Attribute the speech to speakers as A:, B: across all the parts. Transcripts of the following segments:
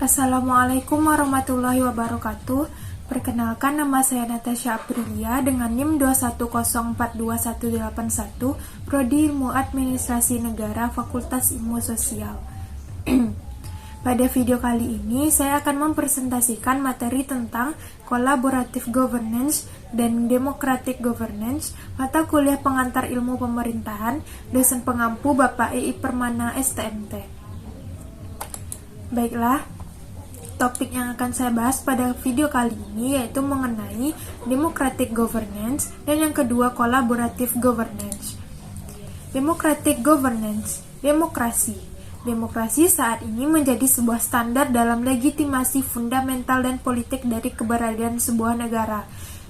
A: Assalamualaikum warahmatullahi wabarakatuh. Perkenalkan, nama saya Natasha Aprilia dengan NIM 210421181, Prodi Ilmu Administrasi Negara, Fakultas Ilmu Sosial. Pada video kali ini, saya akan mempresentasikan materi tentang Collaborative Governance dan Democratic Governance, mata kuliah pengantar ilmu pemerintahan, dosen pengampu Bapak I.I. Permana, STMT. Baiklah, topik yang akan saya bahas pada video kali ini yaitu mengenai Democratic Governance dan yang kedua Collaborative Governance. Democratic Governance, demokrasi. Demokrasi saat ini menjadi sebuah standar dalam legitimasi fundamental dan politik dari keberadaan sebuah negara.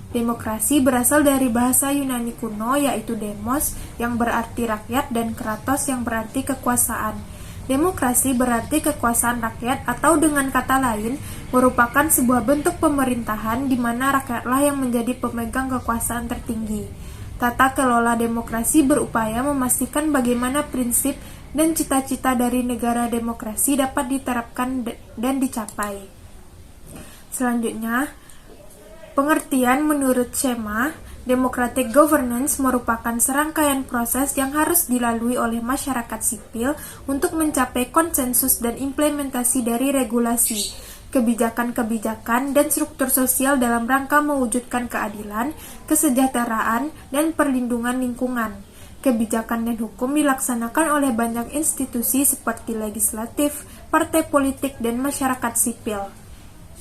A: Demokrasi berasal dari bahasa Yunani kuno yaitu demos yang berarti rakyat dan kratos yang berarti kekuasaan. Demokrasi berarti kekuasaan rakyat atau dengan kata lain merupakan sebuah bentuk pemerintahan di mana rakyatlah yang menjadi pemegang kekuasaan tertinggi. Tata kelola demokrasi berupaya memastikan bagaimana prinsip dan cita-cita dari negara demokrasi dapat diterapkan dan dicapai. Selanjutnya, pengertian menurut Schema, Democratic Governance merupakan serangkaian proses yang harus dilalui oleh masyarakat sipil untuk mencapai konsensus dan implementasi dari regulasi, kebijakan-kebijakan, dan struktur sosial dalam rangka mewujudkan keadilan, kesejahteraan, dan perlindungan lingkungan. Kebijakan dan hukum dilaksanakan oleh banyak institusi seperti legislatif, partai politik, dan masyarakat sipil.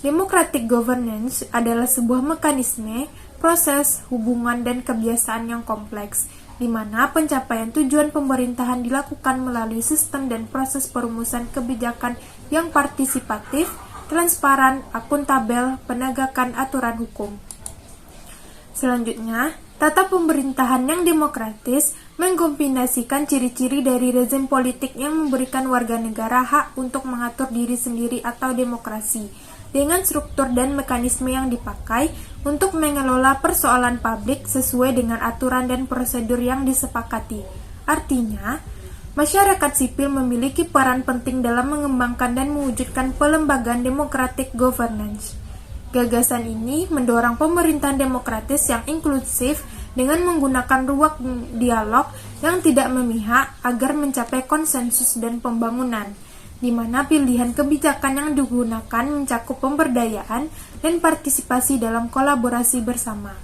A: Democratic governance adalah sebuah mekanisme, proses, hubungan, dan kebiasaan yang kompleks, di mana pencapaian tujuan pemerintahan dilakukan melalui sistem dan proses perumusan kebijakan yang partisipatif, transparan, akuntabel, penegakan aturan hukum. Selanjutnya, tata pemerintahan yang demokratis mengkombinasikan ciri-ciri dari rezim politik yang memberikan warga negara hak untuk mengatur diri sendiri atau demokrasi, dengan struktur dan mekanisme yang dipakai untuk mengelola persoalan publik sesuai dengan aturan dan prosedur yang disepakati. Artinya, masyarakat sipil memiliki peran penting dalam mengembangkan dan mewujudkan pelembagaan democratic governance. Gagasan ini mendorong pemerintahan demokratis yang inklusif dengan menggunakan ruang dialog yang tidak memihak agar mencapai konsensus dan pembangunan, di mana pilihan kebijakan yang digunakan mencakup pemberdayaan dan partisipasi dalam kolaborasi bersama.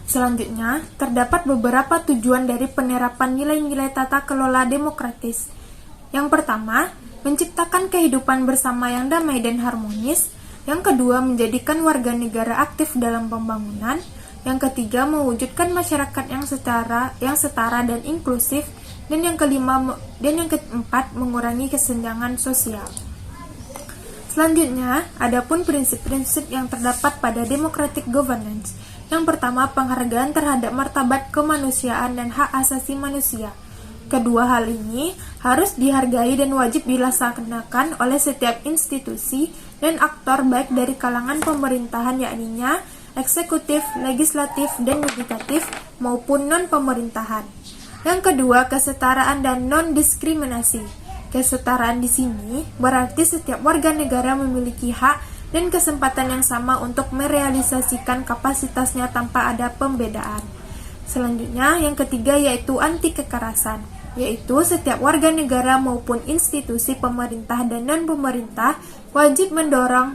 A: Selanjutnya, terdapat beberapa tujuan dari penerapan nilai-nilai tata kelola demokratis. Yang pertama, menciptakan kehidupan bersama yang damai dan harmonis. Yang kedua, menjadikan warga negara aktif dalam pembangunan. Yang ketiga, mewujudkan masyarakat yang setara dan inklusif. Dan yang keempat, mengurangi kesenjangan sosial. Selanjutnya, adapun prinsip-prinsip yang terdapat pada democratic governance. Yang pertama, penghargaan terhadap martabat kemanusiaan dan hak asasi manusia. Kedua hal ini harus dihargai dan wajib dilaksanakan oleh setiap institusi dan aktor baik dari kalangan pemerintahan yakninya eksekutif, legislatif, dan yudikatif maupun non-pemerintahan. Yang kedua, kesetaraan dan non-diskriminasi. Kesetaraan di sini berarti setiap warga negara memiliki hak dan kesempatan yang sama untuk merealisasikan kapasitasnya tanpa ada pembedaan. Selanjutnya, yang ketiga yaitu anti kekerasan, yaitu setiap warga negara maupun institusi pemerintah dan non-pemerintah wajib mendorong,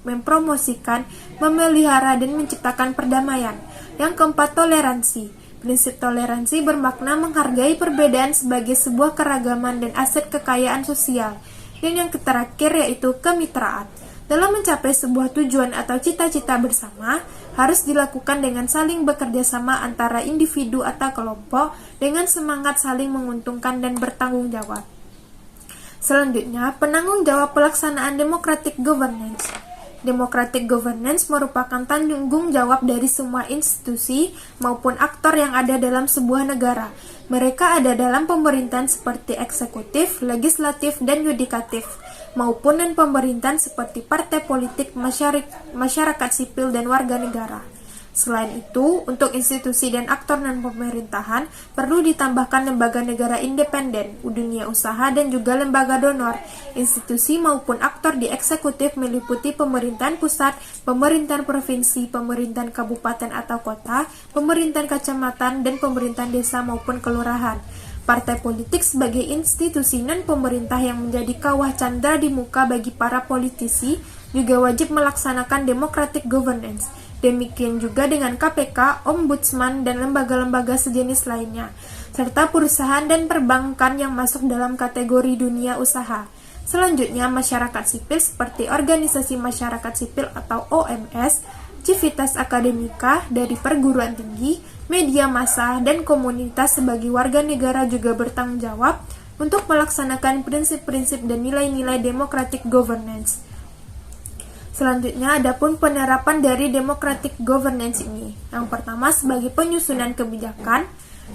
A: mempromosikan, memelihara, dan menciptakan perdamaian. Yang keempat, toleransi. Prinsip toleransi bermakna menghargai perbedaan sebagai sebuah keragaman dan aset kekayaan sosial. Dan yang terakhir yaitu kemitraan. Dalam mencapai sebuah tujuan atau cita-cita bersama, harus dilakukan dengan saling bekerja sama antara individu atau kelompok dengan semangat saling menguntungkan dan bertanggung jawab. Selanjutnya, penanggung jawab pelaksanaan democratic governance. Democratic governance merupakan tanggung jawab dari semua institusi maupun aktor yang ada dalam sebuah negara. Mereka ada dalam pemerintahan seperti eksekutif, legislatif, dan yudikatif, maupun non-pemerintahan seperti partai politik, masyarakat sipil, dan warga negara. Selain itu, untuk institusi dan aktor non-pemerintahan, perlu ditambahkan lembaga negara independen, dunia usaha, dan juga lembaga donor. Institusi maupun aktor di eksekutif meliputi pemerintahan pusat, pemerintahan provinsi, pemerintahan kabupaten atau kota, pemerintahan kecamatan, dan pemerintahan desa maupun kelurahan. Partai politik sebagai institusi non-pemerintah yang menjadi kawah candra di muka bagi para politisi juga wajib melaksanakan democratic governance. Demikian juga dengan KPK, Ombudsman, dan lembaga-lembaga sejenis lainnya, serta perusahaan dan perbankan yang masuk dalam kategori dunia usaha. Selanjutnya, masyarakat sipil seperti organisasi masyarakat sipil atau OMS, civitas akademika dari perguruan tinggi, media massa, dan komunitas sebagai warga negara juga bertanggung jawab untuk melaksanakan prinsip-prinsip dan nilai-nilai democratic governance. Selanjutnya, adapun penerapan dari democratic governance ini. Yang pertama sebagai penyusunan kebijakan,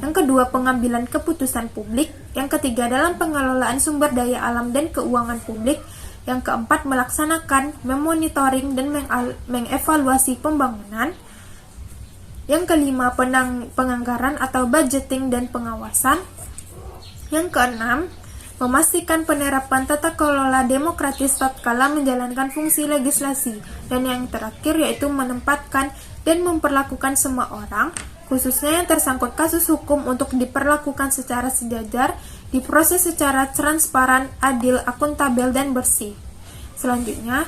A: yang kedua pengambilan keputusan publik, yang ketiga dalam pengelolaan sumber daya alam dan keuangan publik, yang keempat melaksanakan, memonitoring, dan mengevaluasi pembangunan, yang kelima penganggaran atau budgeting dan pengawasan, yang keenam memastikan penerapan tata kelola demokratis tatkala menjalankan fungsi legislasi, dan yang terakhir yaitu menempatkan dan memperlakukan semua orang, khususnya yang tersangkut kasus hukum untuk diperlakukan secara sejajar, diproses secara transparan, adil, akuntabel, dan bersih. Selanjutnya,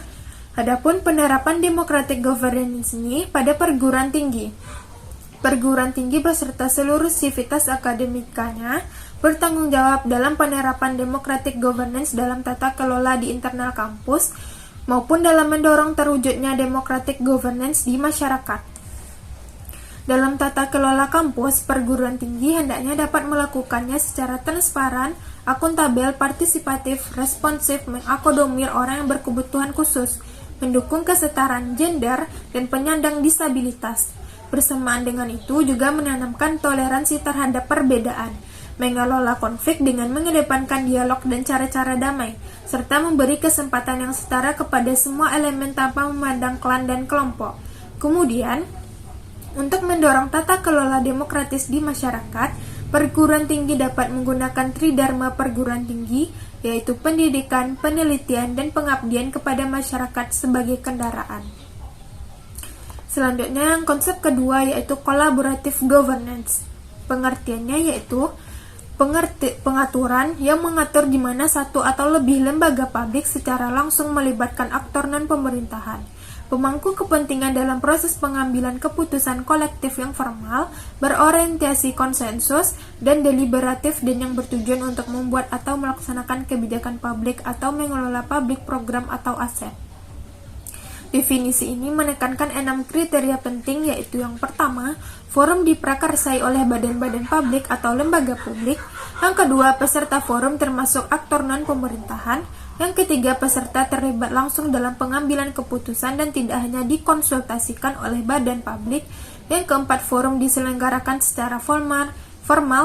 A: adapun penerapan democratic governance ini pada perguruan tinggi. Perguruan tinggi beserta seluruh sivitas akademikanya bertanggung jawab dalam penerapan democratic governance dalam tata kelola di internal kampus maupun dalam mendorong terwujudnya democratic governance di masyarakat. Dalam tata kelola kampus, perguruan tinggi hendaknya dapat melakukannya secara transparan, akuntabel, partisipatif, responsif, mengakomodir orang yang berkebutuhan khusus, mendukung kesetaraan gender, dan penyandang disabilitas. Bersamaan dengan itu juga menanamkan toleransi terhadap perbedaan, mengelola konflik dengan mengedepankan dialog dan cara-cara damai, serta memberi kesempatan yang setara kepada semua elemen tanpa memandang klan dan kelompok. Kemudian, untuk mendorong tata kelola demokratis di masyarakat, perguruan tinggi dapat menggunakan tridharma perguruan tinggi, yaitu pendidikan, penelitian, dan pengabdian kepada masyarakat sebagai kendaraan. Selanjutnya, konsep kedua yaitu collaborative governance. Pengertiannya yaitu pengaturan yang mengatur di mana satu atau lebih lembaga publik secara langsung melibatkan aktor non-pemerintahan, pemangku kepentingan dalam proses pengambilan keputusan kolektif yang formal, berorientasi konsensus, dan deliberatif dan yang bertujuan untuk membuat atau melaksanakan kebijakan publik atau mengelola publik program atau aset. Definisi ini menekankan 6 kriteria penting, yaitu yang pertama, forum diprakarsai oleh badan-badan publik atau lembaga publik. Yang kedua, peserta forum termasuk aktor non-pemerintahan. Yang ketiga, peserta terlibat langsung dalam pengambilan keputusan dan tidak hanya dikonsultasikan oleh badan publik. Yang keempat, forum diselenggarakan secara formal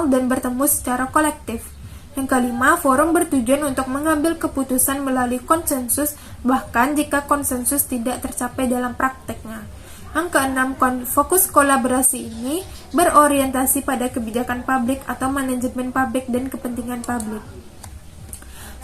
A: dan bertemu secara kolektif. Yang kelima, forum bertujuan untuk mengambil keputusan melalui konsensus, bahkan jika konsensus tidak tercapai dalam prakteknya. Yang keenam, fokus kolaborasi ini berorientasi pada kebijakan publik atau manajemen publik dan kepentingan publik.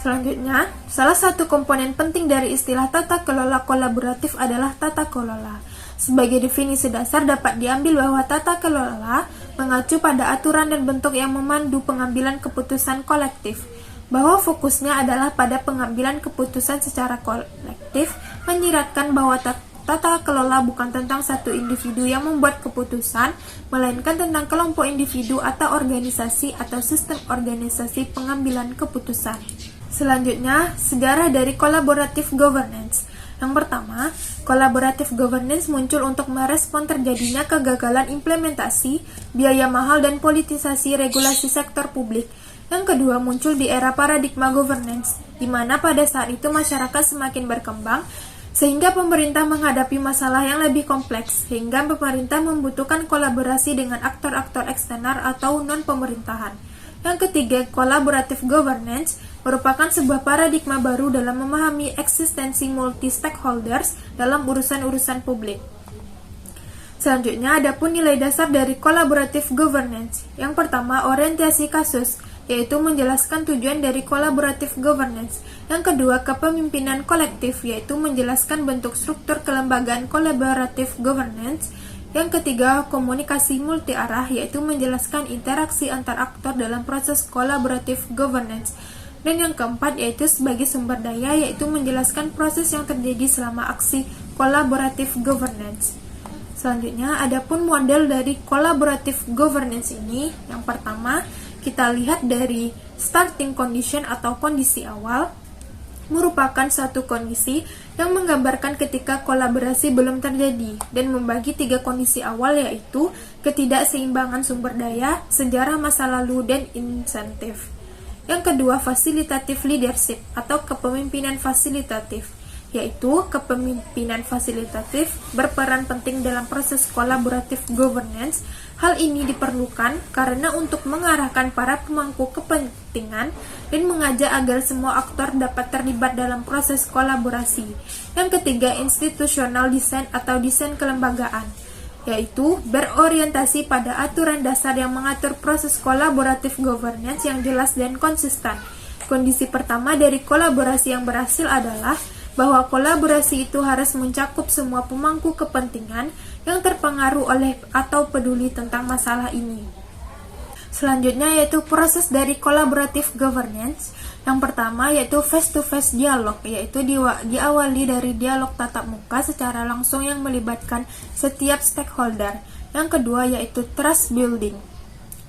A: Selanjutnya, salah satu komponen penting dari istilah tata kelola kolaboratif adalah tata kelola. Sebagai definisi dasar dapat diambil bahwa tata kelola mengacu pada aturan dan bentuk yang memandu pengambilan keputusan kolektif, bahwa fokusnya adalah pada pengambilan keputusan secara kolektif, menyiratkan bahwa tata kelola bukan tentang satu individu yang membuat keputusan, melainkan tentang kelompok individu atau organisasi atau sistem organisasi pengambilan keputusan. Selanjutnya, sejarah dari collaborative governance. Yang pertama, collaborative governance muncul untuk merespon terjadinya kegagalan implementasi, biaya mahal, dan politisasi regulasi sektor publik. Yang kedua, muncul di era paradigma governance, di mana pada saat itu masyarakat semakin berkembang, sehingga pemerintah menghadapi masalah yang lebih kompleks, sehingga pemerintah membutuhkan kolaborasi dengan aktor-aktor eksternal atau non-pemerintahan. Yang ketiga, collaborative governance merupakan sebuah paradigma baru dalam memahami eksistensi multi-stakeholders dalam urusan-urusan publik. Selanjutnya, ada pun nilai dasar dari collaborative governance. Yang pertama, orientasi kasus, yaitu menjelaskan tujuan dari collaborative governance. Yang kedua, kepemimpinan kolektif, yaitu menjelaskan bentuk struktur kelembagaan collaborative governance. Yang ketiga, komunikasi multi arah, yaitu menjelaskan interaksi antar aktor dalam proses collaborative governance. Dan yang keempat, yaitu sebagai sumber daya, yaitu menjelaskan proses yang terjadi selama aksi collaborative governance. Selanjutnya, ada pun model dari collaborative governance ini. Yang pertama, kita lihat dari starting condition atau kondisi awal, merupakan suatu kondisi yang menggambarkan ketika kolaborasi belum terjadi dan membagi 3 kondisi awal, yaitu ketidakseimbangan sumber daya, sejarah masa lalu, dan insentif. Yang kedua, facilitative leadership atau kepemimpinan fasilitatif, yaitu kepemimpinan fasilitatif berperan penting dalam proses collaborative governance. Hal ini diperlukan karena untuk mengarahkan para pemangku kepentingan dan mengajak agar semua aktor dapat terlibat dalam proses kolaborasi. Yang ketiga, institutional design atau desain kelembagaan, yaitu berorientasi pada aturan dasar yang mengatur proses collaborative governance yang jelas dan konsisten. Kondisi pertama dari kolaborasi yang berhasil adalah bahwa kolaborasi itu harus mencakup semua pemangku kepentingan yang terpengaruh oleh atau peduli tentang masalah ini. Selanjutnya yaitu proses dari collaborative governance. Yang pertama yaitu face-to-face dialog, yaitu diawali dari dialog tatap muka secara langsung yang melibatkan setiap stakeholder. Yang kedua yaitu trust building.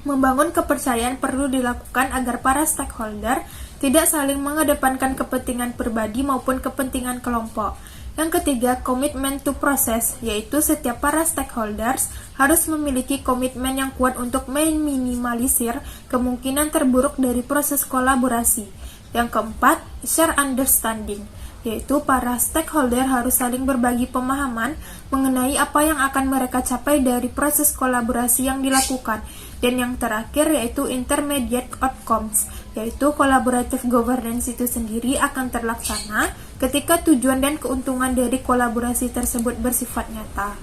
A: Membangun kepercayaan perlu dilakukan agar para stakeholder tidak saling mengedepankan kepentingan pribadi maupun kepentingan kelompok. Yang ketiga, commitment to process, yaitu setiap para stakeholders harus memiliki komitmen yang kuat untuk meminimalisir kemungkinan terburuk dari proses kolaborasi. Yang keempat, share understanding, yaitu para stakeholder harus saling berbagi pemahaman mengenai apa yang akan mereka capai dari proses kolaborasi yang dilakukan. Dan yang terakhir yaitu intermediate outcomes, yaitu collaborative governance itu sendiri akan terlaksana ketika tujuan dan keuntungan dari kolaborasi tersebut bersifat nyata.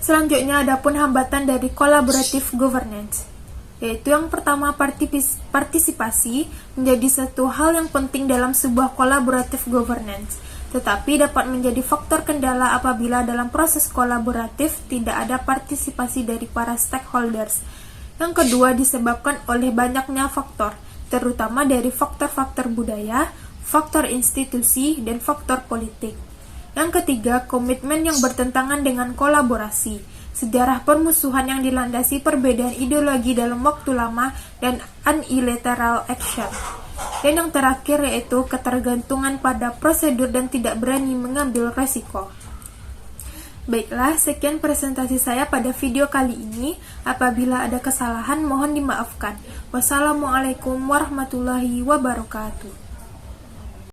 A: Selanjutnya ada pun hambatan dari collaborative governance, yaitu yang pertama, partisipasi menjadi satu hal yang penting dalam sebuah collaborative governance, tetapi dapat menjadi faktor kendala apabila dalam proses kolaboratif tidak ada partisipasi dari para stakeholders. Yang kedua, disebabkan oleh banyaknya faktor, terutama dari faktor-faktor budaya, faktor institusi, dan faktor politik. Yang ketiga, komitmen yang bertentangan dengan kolaborasi, sejarah permusuhan yang dilandasi perbedaan ideologi dalam waktu lama, dan unilateral action. Dan yang terakhir yaitu ketergantungan pada prosedur dan tidak berani mengambil resiko. Baiklah, sekian presentasi saya pada video kali ini. Apabila ada kesalahan mohon dimaafkan. Wassalamualaikum warahmatullahi wabarakatuh.